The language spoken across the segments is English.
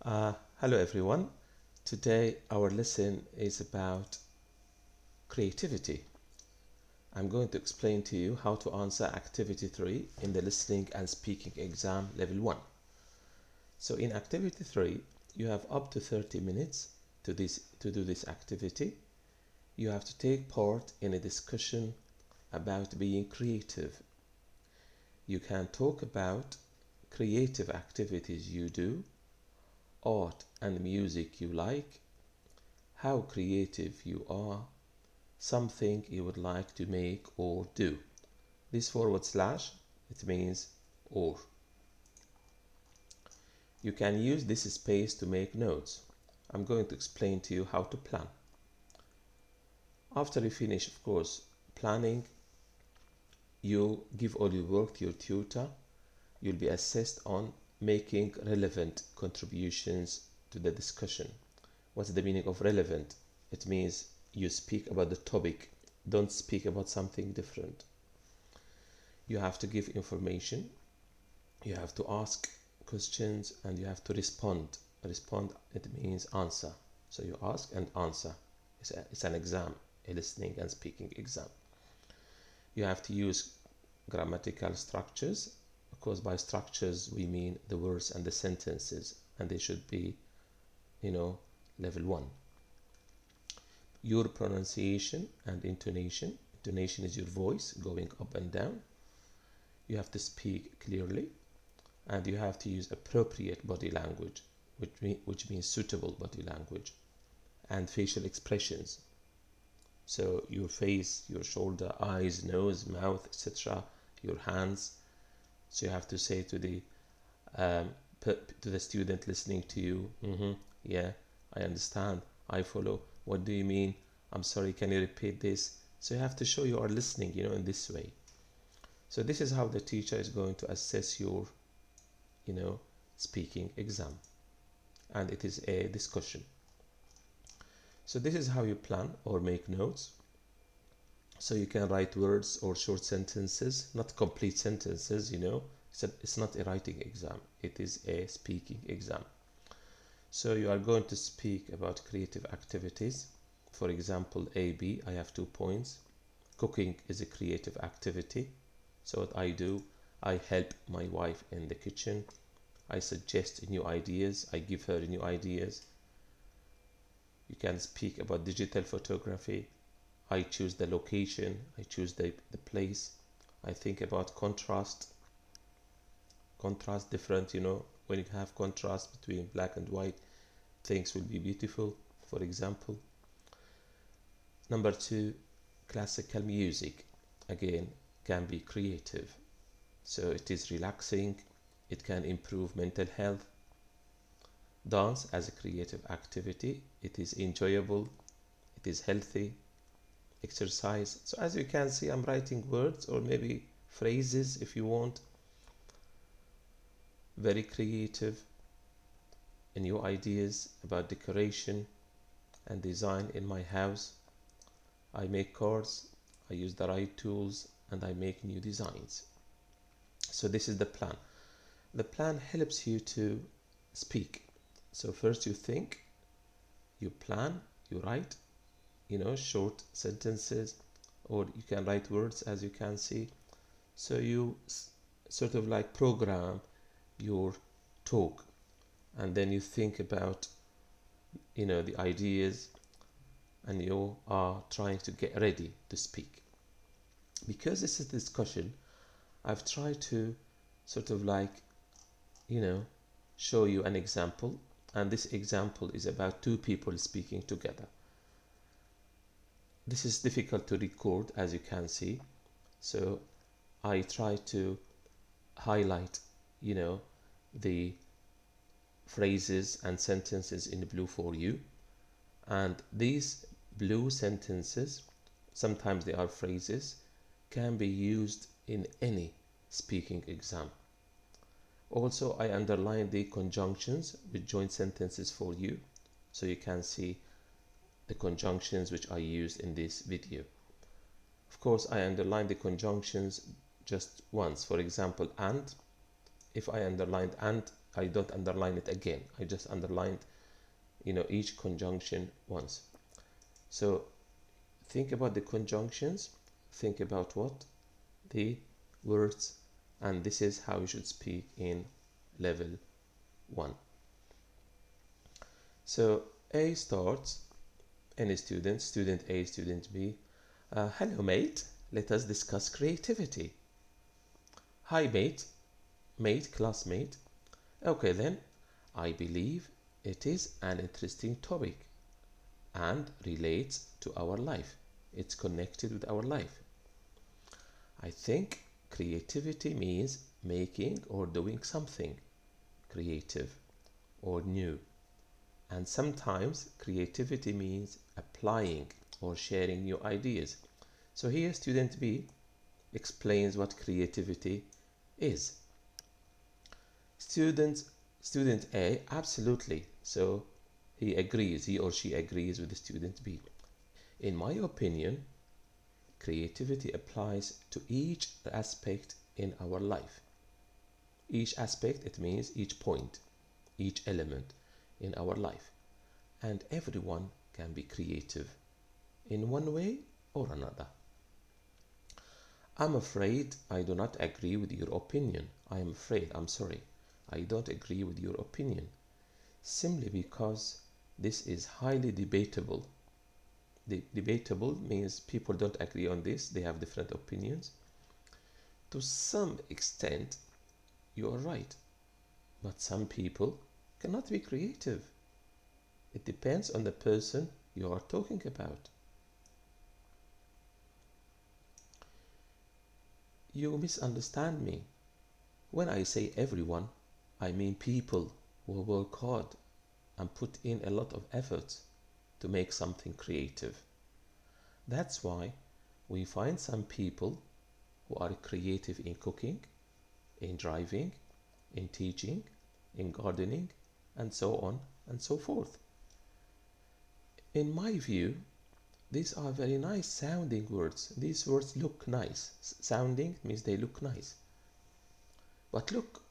Hello everyone. Today our lesson is about creativity. I'm going to explain to you how to answer activity 3 in the listening and speaking exam level 1. So in activity 3, you have up to 30 minutes to do this activity. You have to take part in a discussion about being creative. You can talk about creative activities you do, art and music you like, how creative you are, something you would like to make or do. This forward slash, it means or. You can use this space to make notes. I'm going to explain to you how to plan. After you finish, of course, planning, you give all your work to your tutor. You'll be assessed on making relevant contributions to the discussion. What's the meaning of relevant? It means you speak about the topic, don't speak about something different. You have to give information, you have to ask questions, and you have to respond. Respond, it means answer. So you ask and answer. It's an exam, a listening and speaking exam. You have to use grammatical structures. Of course, by structures we mean the words and the sentences, and they should be, level 1. Your pronunciation and intonation. Intonation is your voice going up and down. You have to speak clearly, and you have to use appropriate body language, which means suitable body language, and facial expressions. So your face, your shoulder, eyes, nose, mouth, etc., your hands. So you have to say to the student listening to you, yeah, I understand, I follow. What do you mean? I'm sorry, can you repeat this? So you have to show you are listening, in this way. So this is how the teacher is going to assess your, speaking exam. And it is a discussion. So this is how you plan or make notes. So you can write words or short sentences, not complete sentences, It's not a writing exam, it is a speaking exam. So you are going to speak about creative activities. For example, AB, I have 2 points. Cooking is a creative activity. So what I do, I help my wife in the kitchen. I suggest new ideas. I give her new ideas. You can speak about digital photography. I choose the location. I choose the place. I think about contrast. Contrast different, when you have contrast between black and white, things will be beautiful, for example. Number 2, classical music, again, can be creative. So it is relaxing, it can improve mental health. Dance as a creative activity, it is enjoyable, it is healthy. Exercise, so as you can see, I'm writing words or maybe phrases if you want. Very creative, new ideas about decoration and design in my house. I make cards, I use the right tools, and I make new designs. So this is the plan. The plan helps you to speak. So first you think, you plan, you write, short sentences, or you can write words as you can see. So you sort of like program your talk, and then you think about, the ideas, and you are trying to get ready to speak. Because this is discussion, I've tried to sort of like, show you an example, and this example is about 2 people speaking together. This is difficult to record, as you can see, so I try to highlight, the phrases and sentences in blue for you. And these blue sentences, sometimes they are phrases, can be used in any speaking exam. Also, I underline the conjunctions with joint sentences for you, so you can see the conjunctions which I used in this video. Of course, I underline the conjunctions just once. For example, and. If I underlined and, I don't underline it again. I just underlined, each conjunction once. So think about the conjunctions, think about what? The words, and this is how you should speak in level 1. So A starts, any student, student A, student B. Hello mate, let us discuss creativity. Hi mate, mate, classmate. Okay then, I believe it is an interesting topic and relates to our life. It's connected with our life. I think creativity means making or doing something creative or new. And sometimes creativity means applying or sharing new ideas. So here student B explains what creativity is. Student A, absolutely. So he or she agrees with the student B. In my opinion, creativity applies to each aspect in our life. Each aspect, it means each point, each element in our life. And everyone can be creative in one way or another. I'm afraid I do not agree with your opinion. I'm sorry. I don't agree with your opinion. Simply because this is highly debatable. Debatable means people don't agree on this, they have different opinions. To some extent, you are right. But some people cannot be creative. It depends on the person you are talking about. You misunderstand me. When I say everyone, I mean people who work hard and put in a lot of effort to make something creative. That's why we find some people who are creative in cooking, in driving, in teaching, in gardening, and so on and so forth. In my view, these are very nice sounding words. These words look nice. Sounding means they look nice. But look,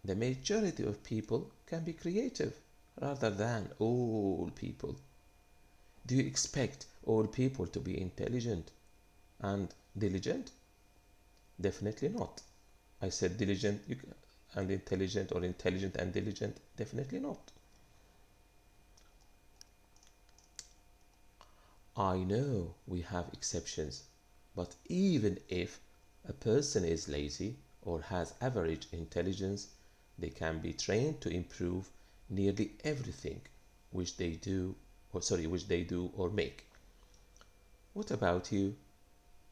the majority of people can be creative rather than all people. Do you expect all people to be intelligent and diligent? Definitely not. I said diligent and intelligent, or intelligent and diligent? Definitely not. I know we have exceptions, but even if a person is lazy or has average intelligence, they can be trained to improve nearly everything which they do or make. What about you?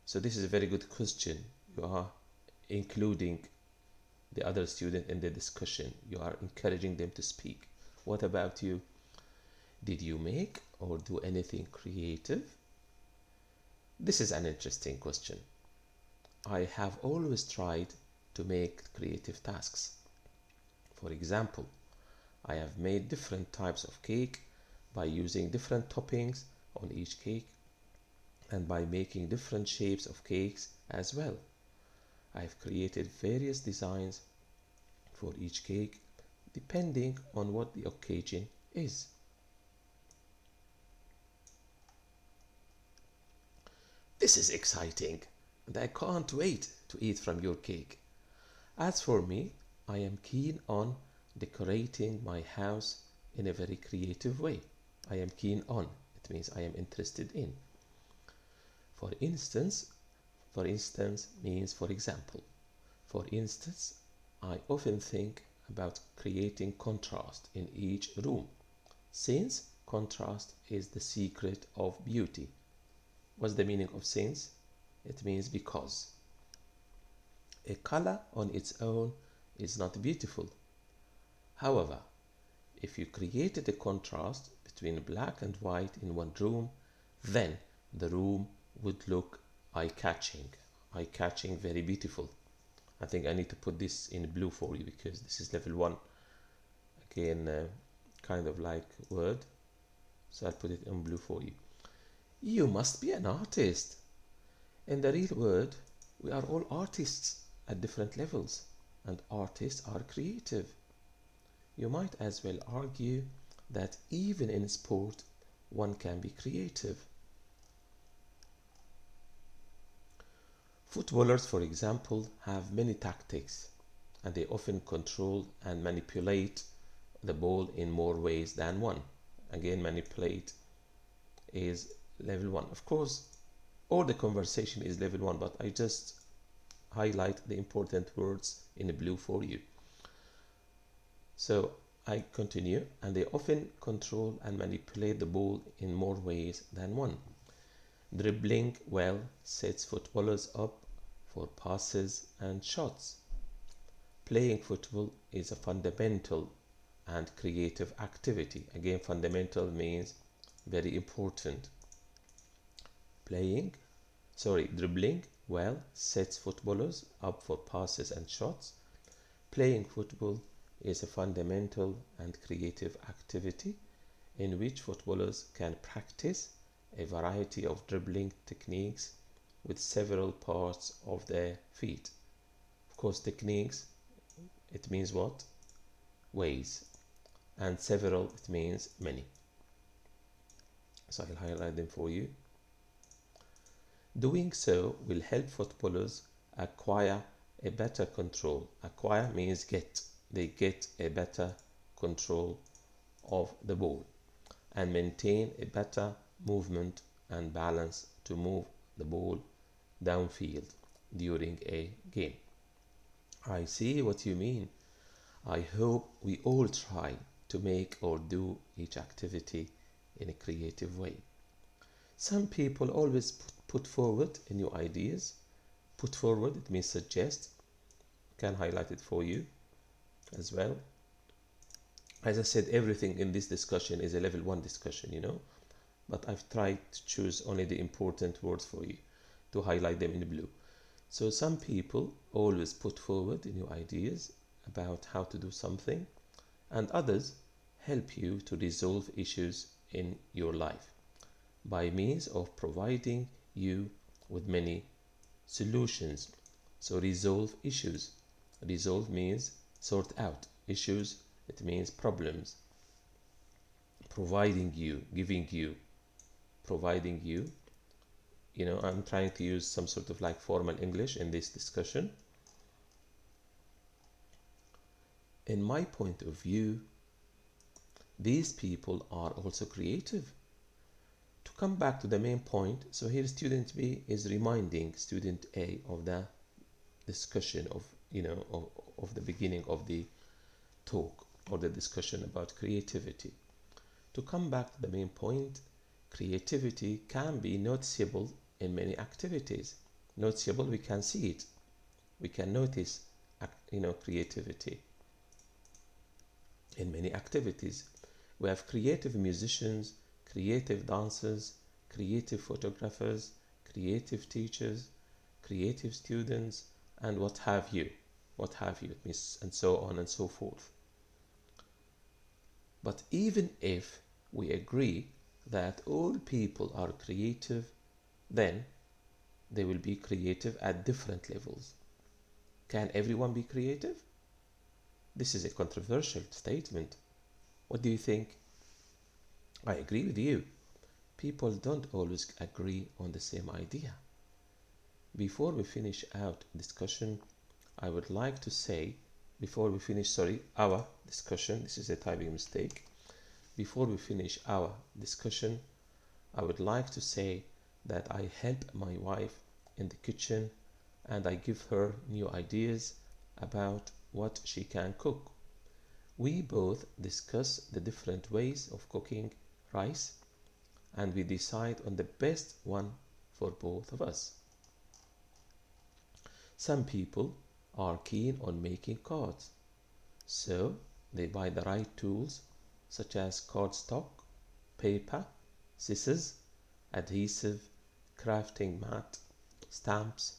So this is a very good question. You are including the other student in the discussion. You are encouraging them to speak. What about you? Did you make or do anything creative? This is an interesting question. I have always tried to make creative tasks. For example, I have made different types of cake by using different toppings on each cake and by making different shapes of cakes as well. I have created various designs for each cake depending on what the occasion is. This is exciting, and I can't wait to eat from your cake. As for me, I am keen on decorating my house in a very creative way. I am keen on, it means I am interested in. For instance means for example. For instance, I often think about creating contrast in each room, since contrast is the secret of beauty. What's the meaning of since? It means because. A color on its own is not beautiful. However, if you created a contrast between black and white in one room, then the room would look eye-catching, very beautiful. I think I need to put this in blue for you because this is level 1. Again, kind of like word. So I'll put it in blue for you. You must be an artist. In the real world, we are all artists at different levels, and artists are creative. you might as well argue that even in sport, one can be creative. Footballers, for example, have many tactics, and they often control and manipulate the ball in more ways than one. Again, manipulate is level 1. Of course, all the conversation is level 1, but I just highlight the important words in blue for you. So I continue, and they often control and manipulate the ball in more ways than one. Dribbling well sets footballers up for passes and shots. Playing football is a fundamental and creative activity. Again, fundamental means very important. Dribbling well sets footballers up for passes and shots. Playing football is a fundamental and creative activity in which footballers can practice a variety of dribbling techniques with several parts of their feet. Of course, techniques, it means what? Ways. And several, it means many. So I'll highlight them for you. Doing so will help footballers acquire a better control. Acquire means get. They get a better control of the ball and maintain a better movement and balance to move the ball downfield during a game. I see what you mean. I hope we all try to make or do each activity in a creative way. Some people always put forward new ideas. Put forward, it means suggest. Can highlight it for you as well. As I said, everything in this discussion is a level 1 discussion, but I've tried to choose only the important words for you to highlight them in blue. So some people always put forward new ideas about how to do something, and others help you to resolve issues in your life by means of providing you with many solutions. So resolve issues. Resolve means sort out. Issues, it means problems. Providing you, giving you, providing you. I'm trying to use some sort of like formal English in this discussion. In my point of view, these people are also creative. To come back to the main point, so here student B is reminding student A of the discussion of the beginning of the talk or the discussion about creativity. To come back to the main point, creativity can be noticeable in many activities. Noticeable, we can see it. We can notice, creativity in many activities. We have creative musicians, creative dancers, creative photographers, creative teachers, creative students, and what have you, and so on and so forth. But even if we agree that all people are creative, then they will be creative at different levels. Can everyone be creative? This is a controversial statement. What do you think? I agree with you. People don't always agree on the same idea. Before we finish out discussion, I would like to say, before we finish, our discussion, this is a typing mistake. Before we finish our discussion, I would like to say that I help my wife in the kitchen and I give her new ideas about what she can cook. We both discuss the different ways of cooking rice and we decide on the best one for both of us. Some people are keen on making cards, so they buy the right tools such as cardstock, paper, scissors, adhesive, crafting mat, stamps,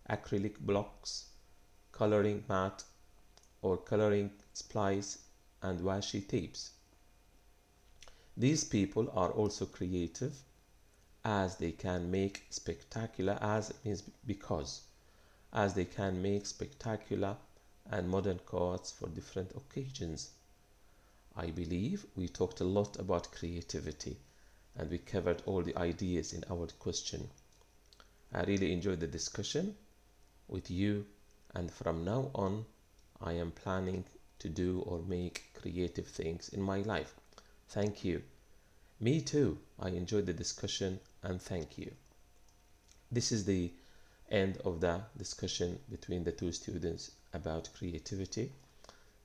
acrylic blocks, coloring mat or coloring splice and washi tapes. These people are also creative as they can make spectacular, as they can make spectacular and modern cards for different occasions. I believe we talked a lot about creativity and we covered all the ideas in our question. I really enjoyed the discussion with you, and from now on I am planning to do or make creative things in my life. Thank you. Me too. I enjoyed the discussion and thank you. This is the end of the discussion between the two students about creativity.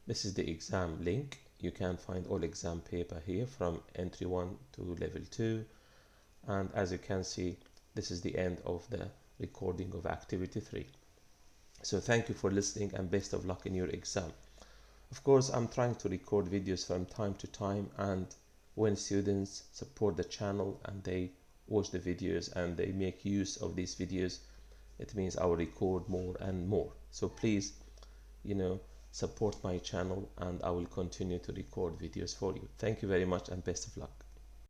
This is the exam link. You can find all exam paper here from entry 1 to level 2. And as you can see, this is the end of the recording of activity 3. So thank you for listening and best of luck in your exam. Of course, I'm trying to record videos from time to time, and when students support the channel and they watch the videos and they make use of these videos, it means I will record more and more. So please, support my channel and I will continue to record videos for you. Thank you very much and best of luck.